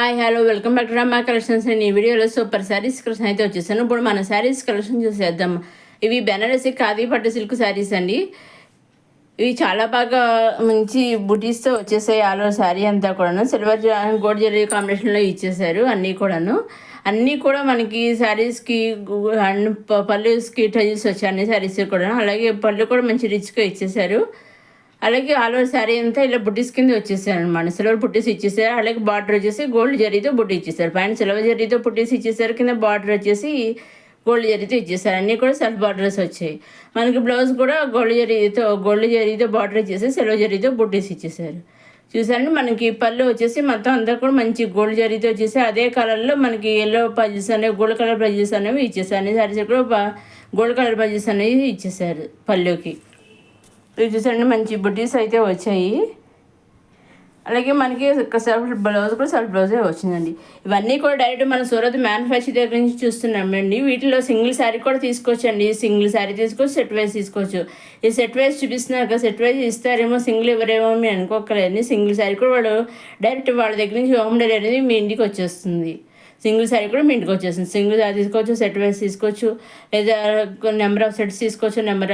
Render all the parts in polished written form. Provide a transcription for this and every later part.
Hi hello welcome back to Rama collections. నేను ఈ వీడియోలో సూపర్ శారీస్ కలెక్షన్ అయితే వచ్చేసాను. ఇప్పుడు మన శారీస్ కలెక్షన్ చూసేద్దాం. ఇవి బెనారసి ఖాదీ పట్టు సిల్క్ శారీస్ అండి. ఇవి చాలా బాగా మంచి బుటీస్తో వచ్చేసాయి. ఆల్ ఓవర్ శారీ అంతా కూడాను సిల్వర్ గోల్డ్ జరీ కాంబినేషన్లో ఇచ్చేసారు. అన్నీ కూడా మనకి శారీస్కి అండ్ పళ్ళుస్కి టజల్స్ వచ్చాయి అన్ని శారీస్ కూడా. అలాగే పళ్ళు కూడా మంచి రిచ్గా ఇచ్చేసారు. అలాగే ఆల్ ఓవర్ శారీ అంతా ఇలా బుట్టీస్ కింద వచ్చేసారు అనమాట. సిల్వర్ బుట్టీస్ ఇచ్చేసారు. అలాగే బార్డర్ వచ్చేసి గోల్డ్ జరీతో బుట్టి ఇచ్చేసారు. పైన సిల్వర్ జరీతో బుట్టీస్ ఇచ్చేసారు. కింద బార్డర్ వచ్చేసి గోల్డ్ జరీతో ఇచ్చేసారు. అన్నీ కూడా సెల్ఫ్ బార్డర్స్ వచ్చాయి. మనకి బ్లౌజ్ కూడా గోల్డ్ జరీతో బార్డర్ ఇచ్చేసి సిల్వర్ జరీతో బుట్టీస్ ఇచ్చేసారు. చూసారండి, మనకి పళ్ళు వచ్చేసి మొత్తం అంతా కూడా మంచి గోల్డ్ జరీతో వచ్చేసి అదే కలర్లో మనకి ఎల్లో పజిల్స్ అనేవి గోల్డ్ కలర్ పజిల్స్ అనేవి ఇచ్చేసారు. అన్ని సారీస్ కూడా గోల్డ్ కలర్ పజిల్స్ అనేవి ఇచ్చేసారు పళ్ళుకి. ఇవి చూసండి, మంచి బుటీస్ అయితే వచ్చాయి. అలాగే మనకి సెల్ఫ్ బ్లౌజ్ కూడా సెల్ఫ్ బ్లౌజే వచ్చిందండి. ఇవన్నీ కూడా డైరెక్ట్ మన సూరత్ మ్యానుఫ్యాక్చర్ దగ్గర నుంచి చూస్తున్నామండి. వీటిలో సింగిల్ శారీ కూడా తీసుకోవచ్చండి. సింగిల్ శారీ తీసుకోవచ్చు, సెట్ వైజ్ తీసుకోవచ్చు. ఈ సెట్ వైజ్ చూపిస్తున్నారు కదా, సెట్ వైజ్ ఇస్తారేమో సింగిల్ ఎవరేమో మీరు అనుకోకలేదండి. సింగిల్ శారీ కూడా వాళ్ళు డైరెక్ట్ వాళ్ళ దగ్గర నుంచి హోమ్ డెలివరీ అనేది మీ ఇంటికి వచ్చేస్తుంది. సింగిల్ శారీ కూడా మీ ఇంటికి వచ్చేస్తుంది. సింగిల్ శారీ తీసుకోవచ్చు, సెట్ వైజ్ తీసుకోవచ్చు, లేదా నెంబర్ ఆఫ్ సెట్స్ తీసుకోవచ్చు. నెంబర్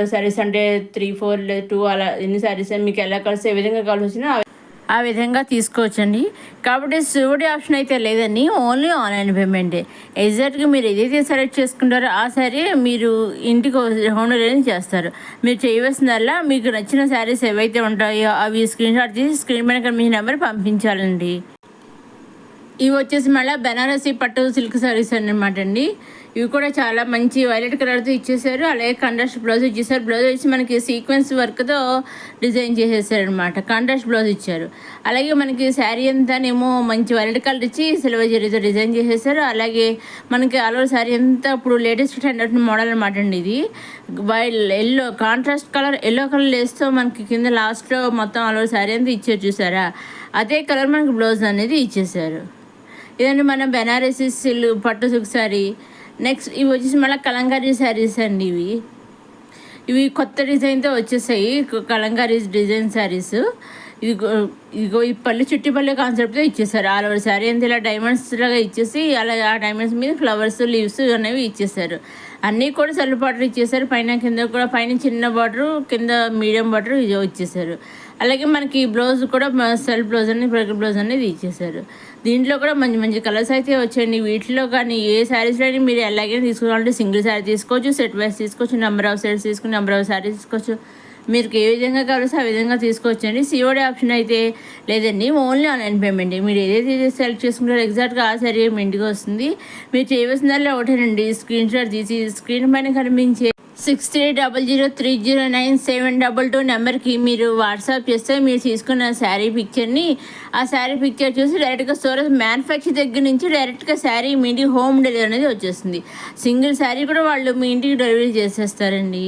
ఆఫ్ శారీస్ అంటే 3, 4, 2 అలా ఎన్ని శారీస్ మీకు ఎలా కలిసి ఏ విధంగా కావాల్సి వచ్చినా ఆ విధంగా తీసుకోవచ్చండి. కాబట్టి సిఓడి ఆప్షన్ అయితే లేదండి, ఓన్లీ ఆన్లైన్ పేమెంటే. ఎగ్జాక్ట్గా మీరు ఏదైతే సెలెక్ట్ చేసుకుంటారో ఆ శారీ మీరు ఇంటికి హోమ్ డెలివరీ చేస్తారు. మీరు చేయవలసిందల్లా మీకు నచ్చిన శారీస్ ఏవైతే ఉంటాయో అవి స్క్రీన్ షాట్ తీసి స్క్రీన్ పైన మీ నెంబర్ పంపించాలండి. ఇవి వచ్చేసి మళ్ళీ బెనారసి పట్టు సిల్క్ శారీస్ అన్నమాట అండి. ఇవి కూడా చాలా మంచి వైలెట్ కలర్తో ఇచ్చేసారు. అలాగే కాంట్రాస్ట్ బ్లౌజ్ ఇచ్చేసారు. బ్లౌజ్ వచ్చి మనకి సీక్వెన్స్ వర్క్తో డిజైన్ చేసేసారు అనమాట. కాంట్రాస్ట్ బ్లౌజ్ ఇచ్చారు. అలాగే మనకి శారీ అంతానేమో మంచి వైలెట్ కలర్ ఇచ్చి సిల్వర్ జరీతో డిజైన్ చేసేసారు. అలాగే మనకి ఆల్ ఓవర్ శారీ అంతా ఇప్పుడు లేటెస్ట్ ట్రెండ్ మోడల్ అనమాట అండి. ఇది yellow contrast colour yellow colour వేస్తూ మనకి కింద లాస్ట్లో మొత్తం ఆల్ ఓవర్ శారీ అంతా ఇచ్చారు చూసారా. అదే కలర్ మనకి బ్లౌజ్ అనేది ఇచ్చేసారు. ఇదండి మన బెనారసి పట్టు సిల్క్ శారీ. నెక్స్ట్ ఇవి వచ్చేసి మళ్ళీ కలంకారీ శారీస్ అండి. ఇవి కొత్త డిజైన్తో వచ్చేసాయి, కలంకారీ డిజైన్ శారీస్. ఇదిగో ఈ చుట్టి పళ్ళు కాన్సెప్ట్తో ఇచ్చేసారు. ఆల్ ఓవర్ శారీ అంతా ఇలా డైమండ్స్ లాగా ఇచ్చేసి అలా ఆ డైమండ్స్ మీద ఫ్లవర్స్ లీవ్స్ అనేవి ఇచ్చేసారు. అన్నీ కూడా సెల్ఫ్ బార్డర్ ఇచ్చేసారు. పైన కింద కూడా పైన చిన్న బార్డరు, కింద మీడియం బార్డర్ ఇచ్చేసారు. అలాగే మనకి బ్లౌజ్ కూడా సెల్ఫ్ బ్లౌజ్ అనేది బ్రెగర్ బ్లౌజ్ అనేది ఇచ్చేసారు. దీంట్లో కూడా మంచి మంచి కలర్స్ అయితే వచ్చాయండి. వీటిలో కానీ ఏ శారీస్లో మీరు ఎలాగైనా తీసుకోవాలంటే సింగిల్ శారీ తీసుకోవచ్చు, సెట్ వైజ్ తీసుకోవచ్చు, నెంబర్ ఆఫ్ సెట్స్ తీసుకుని నెంబర్ ఆఫ్ శారీస్ తీసుకోవచ్చు. మీకు ఏ విధంగా కావాల్సి ఆ విధంగా తీసుకోవచ్చండి. సిఓడి ఆప్షన్ అయితే లేదండి, ఓన్లీ ఆన్లైన్ పేమెంట్. మీరు ఏదైతే సెలెక్ట్ చేసుకుంటారో ఎగ్జాక్ట్గా ఆ శారీ మీ ఇంటికి వస్తుంది. మీరు చేయవలసిందల్లా ఒకటేనండి, స్క్రీన్ షాట్ తీసి స్క్రీన్ పైన కనిపించే 6300309722 నెంబర్కి మీరు వాట్సాప్ చేస్తే మీరు తీసుకున్న శారీ పిక్చర్ని ఆ శారీ పిక్చర్ చూసి డైరెక్ట్గా సూరత్ మ్యానుఫ్యాక్చర్ దగ్గర నుంచి డైరెక్ట్గా శారీ మీ ఇంటికి హోమ్ డెలివరీ అనేది వచ్చేస్తుంది. సింగిల్ శారీ కూడా వాళ్ళు మీ ఇంటికి డెలివరీ చేసేస్తారండి.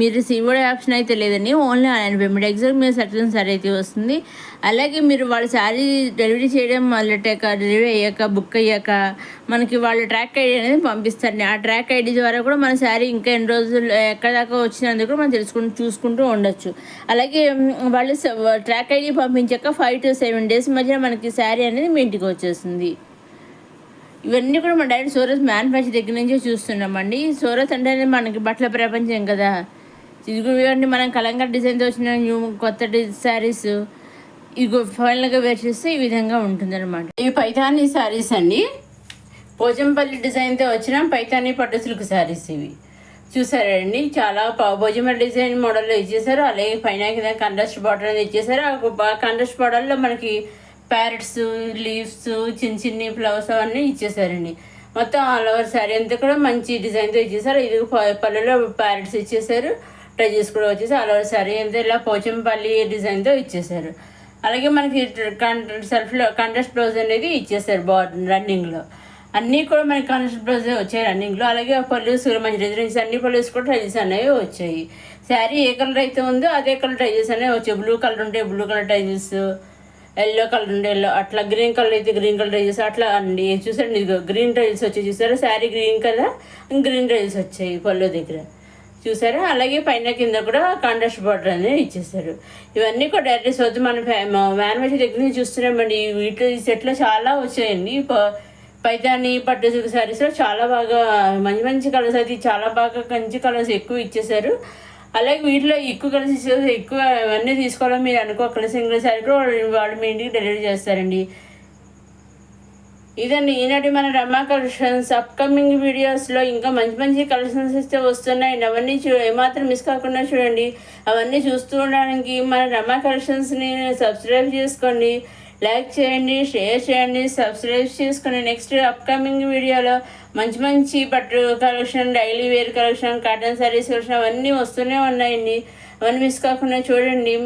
మీరు సిఓడి ఆప్షన్ అయితే లేదండి, ఓన్లీ ఆన్లైన్ పేమెంట్. ఎగ్జాక్ట్ మీరు సెలెక్షన్ శారీ అయితే వస్తుంది. అలాగే మీరు వాళ్ళ శారీ డెలివరీ చేయడం మొదలెట్టాక, డెలివరీ అయ్యాక, బుక్ అయ్యాక మనకి వాళ్ళు ట్రాక్ ఐడి అనేది పంపిస్తారండి. ఆ ట్రాక్ ఐడి ద్వారా కూడా మన శారీ ఇంకా ఎన్ని రోజులు ఎక్కడ దాకా వచ్చినందుకు కూడా మనం చూసుకుంటూ ఉండొచ్చు. అలాగే వాళ్ళు ట్రాక్ ఐడి పంపించాక 5 to 7 days మధ్య మనకి శారీ అనేది మీ ఇంటికి వచ్చేస్తుంది. ఇవన్నీ కూడా మన డైరెక్ట్ సూరత్ మ్యానుఫ్యాక్చర్ దగ్గర నుంచే చూస్తున్నామండి. సూరత్ అంటే మనకి బట్టల ప్రపంచం కదా. ఇదిగోండి మనం కలంకారీ డిజైన్తో వచ్చిన కొత్త శారీస్ ఇదిగో ఫైనల్గా వేర్ చేస్తే ఈ విధంగా ఉంటుందన్నమాట. ఇవి పైతానీ శారీస్ అండి. పోచంపల్లి డిజైన్తో వచ్చిన పైతానీ పట్టు సిల్క్ శారీస్ ఇవి చూసారండి. చాలా పోచంపల్లి డిజైన్ మోడల్లో ఇచ్చేసారు. అలాగే పైన కింద కాంట్రాస్ట్ బార్డర్ అనేది ఇచ్చేసారు. ఆ కాంట్రాస్ట్ బార్డర్లో మనకి ప్యారెట్స్, లీవ్స్, చిన్న చిన్న ఫ్లవర్స్ అవన్నీ ఇచ్చేసారండి. మొత్తం ఆల్ ఓవర్ శారీ అంతా కూడా మంచి డిజైన్తో ఇచ్చేసారు. ఇది పళ్ళులో ప్యారెట్స్ ఇచ్చేసారు. టజెస్ కూడా వచ్చేసి ఆల్ ఓవర్ శారీ అంతా ఇలా పోచంపల్లి డిజైన్తో ఇచ్చేసారు. అలాగే మనకి సెల్ఫ్లో కాంట్రాస్ట్ బ్లౌజ్ అనేది ఇచ్చేసారు. రన్నింగ్లో అన్నీ కూడా మనకి కాంట్రాస్ట్ బ్లౌజ్ వచ్చాయి రన్నింగ్లో. అలాగే పళ్ళుస్ మంచి డిజైన్స్ అన్ని పళ్ళుస్ కూడా టైజెస్ అనేవి వచ్చాయి. శారీ ఏ కలర్ అయితే ఉందో అదే కలర్ టైజెస్ అనేవి వచ్చాయి. బ్లూ కలర్ ఉంటే బ్లూ కలర్ టైజెస్, ఎల్లో కలర్ ఉంటే ఎల్లో, అట్లా గ్రీన్ కలర్ అయితే గ్రీన్ కలర్ టైజెస్ అట్లా అండి. చూసండి, ఇదిగో గ్రీన్ టైజెస్ వచ్చాయి చూసారా. శారీ గ్రీన్ కలర్ గ్రీన్ టైజెస్ వచ్చాయి పళ్ళు దగ్గర. చూసారా. అలాగే పైన కింద కూడా కాంట్రాస్ట్ బార్డర్ అనేది ఇచ్చేసారు. ఇవన్నీ కూడా డైరెక్ట్ వద్దు మన మ్యానుఫ్యాక్చర్ దగ్గర నుంచి చూస్తున్నామండి. వీటిలో ఈ సెట్లో చాలా వచ్చాయండి. పైతాని పట్టు సిల్క్ శారీస్లో చాలా బాగా మంచి మంచి కలర్స్ అయితే చాలా బాగా మంచి కలర్స్ ఎక్కువ ఇచ్చేసారు. అలాగే వీటిలో ఎక్కువ కలర్స్ ఇచ్చేసి ఎక్కువ అవన్నీ తీసుకోవాలని మీరు అనుకోకలేదు. సింగిల్ శారీ కూడా వాళ్ళు మీ ఇంటికి డెలివరీ చేస్తారండి. ఇదండి ఈనాటి మన రమా కలెక్షన్స్. అప్కమింగ్ వీడియోస్లో ఇంకా మంచి మంచి కలెక్షన్స్ ఇస్తే వస్తున్నాయండి. అవన్నీ ఏమాత్రం మిస్ కాకుండా చూడండి. అవన్నీ చూస్తూ ఉండడానికి మన రమా కలెక్షన్స్ని సబ్స్క్రైబ్ చేసుకోండి, లైక్ చేయండి, షేర్ చేయండి, సబ్స్క్రైబ్ చేసుకోండి. నెక్స్ట్ అప్కమింగ్ వీడియోలో మంచి మంచి పట్టు collection, daily wear collection, cotton sarees collection అవన్నీ వస్తూనే ఉన్నాయండి. అవన్నీ మిస్ కాకుండా చూడండి.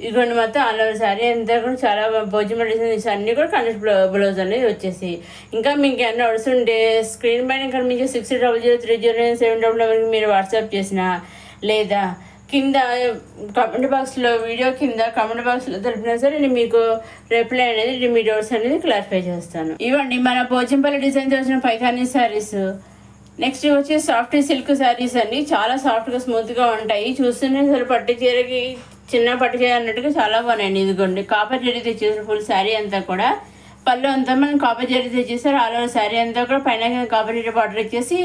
ఇదిగోండి మొత్తం ఆల్ ఓవర్ శారీ అంతా కూడా చాలా భోజనం డిజైన్స్ అన్నీ కూడా కనెక్ట్ బ్లౌజ్ అనేది వచ్చేసి. ఇంకా మీకు ఏమన్నా వస్తుంటే స్క్రీన్ పైన కనిపించే 60003007 మీరు వాట్సాప్ చేసినా లేదా కింద కామెంట్ బాక్స్లో వీడియో కింద కామెంట్ బాక్స్లో తెలిపినా సరే నేను మీకు రిప్లై అనేది మీ డౌట్స్ అనేది క్లారిఫై చేస్తాను. ఇవ్వండి మన పోచంపల్లి డిజైన్తో వచ్చిన పైథానీ శారీస్. నెక్స్ట్ వచ్చి సాఫ్ట్ సిల్క్ శారీస్ అండి. చాలా సాఫ్ట్గా స్మూత్గా ఉంటాయి. చూస్తూనే అసలు పట్టు చీరకి చిన్న పట్టు చీర అన్నట్టుగా చాలా బాగున్నాయండి. ఇదిగోండి కాపర్ జరీ తెచ్చేసారు ఫుల్ శారీ అంతా కూడా. పళ్ళు అంతా మనం కాపర్ జరీ తెచ్చేసారు. ఆల్ ఓవర్ శారీ అంతా కూడా పైన కాపర్ జరీ బార్డర్ ఇచ్చేసి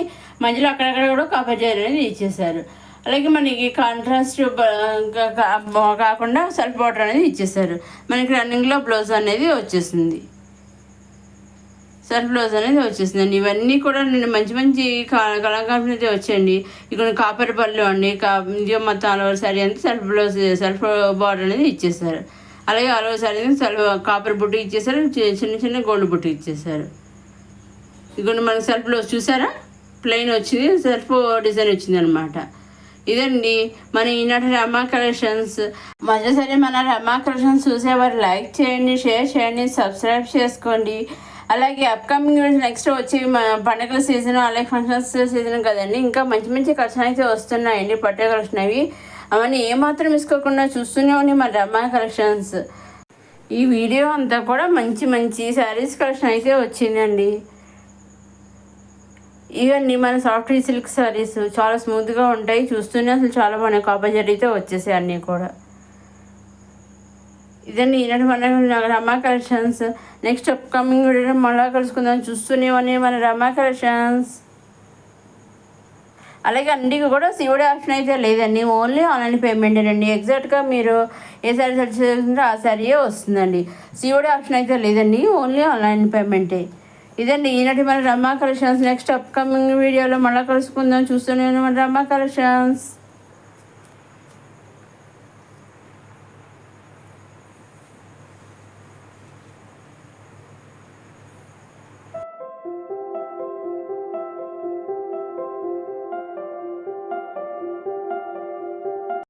మధ్యలో అక్కడక్కడ కూడా కాపర్ జరీ అనేది ఇచ్చేసారు. అలాగే మనకి కాంట్రాస్ట్ కాకుండా సెల్ఫ్ బార్డర్ అనేది ఇచ్చేసారు. మనకి రన్నింగ్లో బ్లౌజ్ అనేది వచ్చేసింది, సెల్ఫ్ బ్లౌజ్ అనేది వచ్చేసిందండి. ఇవన్నీ కూడా నేను మంచి మంచి కళాకారులు అయితే వచ్చాయండి. ఇక్కడ కాపర్ పళ్ళు అండి. ఇది మొత్తం ఆల్ ఓవర్ శారీ అంతా సెల్ఫ్ బ్లౌజ్ సెల్ఫ్ బార్డర్ అనేది ఇచ్చేసారు. అలాగే all over sari self copper బుట్టు ఇచ్చేసారు, చిన్న చిన్న గోల్డ్ బుట్టు ఇచ్చేసారు. ఇక్కడ మనకి సెల్ఫ్ బ్లౌజ్ చూసారా, ప్లెయిన్ వచ్చింది, సెల్ఫ్ డిజైన్ వచ్చింది అనమాట. ఇదండి మన ఈనాటి రమా కలెక్షన్స్. మొదటిసారి మన రమా కలెక్షన్స్ చూసేవారు లైక్ చేయండి, షేర్ చేయండి, సబ్స్క్రైబ్ చేసుకోండి. అలాగే అప్కమింగ్ నెక్స్ట్ వచ్చి పండుగల సీజన్ అలాగే ఫంక్షన్స్ సీజన్ కదండి. ఇంకా మంచి మంచి కలెక్షన్ అయితే వస్తున్నాయండి. పట్టు కలెక్షన్ అవి అవన్నీ ఏమాత్రం మిసుకోకుండా చూస్తూనే ఉండి మన రమా కలెక్షన్స్. ఈ వీడియో అంతా కూడా మంచి మంచి శారీస్ కలెక్షన్ అయితే వచ్చిందండి. ఇవన్నీ మన సాఫ్ట్ సిల్క్ శారీస్ చాలా స్మూత్గా ఉంటాయి. చూస్తూనే అసలు చాలా బాగున్నాయి. కాపర్ జరీతో వచ్చేసాయి అన్నీ కూడా. ఇదండి ఈనాటి మన Rama collections. Next upcoming video మళ్ళీ కలుసుకుందాం. చూస్తూనే మన రమా కలెక్షన్స్. అలాగే అన్నిటికి కూడా సిఓడి ఆప్షన్ అయితే లేదండి, ఓన్లీ ఆన్లైన్ పేమెంటేనండి. ఎగ్జాక్ట్గా మీరు ఏ శారీ సెర్చ్ చేసుకుంటే ఆ శారీయే వస్తుందండి. సిఓడి ఆప్షన్ అయితే లేదండి, ఓన్లీ ఆన్లైన్ పేమెంటే. ఇదండి ఈనాటి మన రమా కలెక్షన్స్. నెక్స్ట్ అప్కమింగ్ వీడియోలో మళ్ళీ కలుసుకుందాం. చూస్తూనే మన రమా కలెక్షన్స్.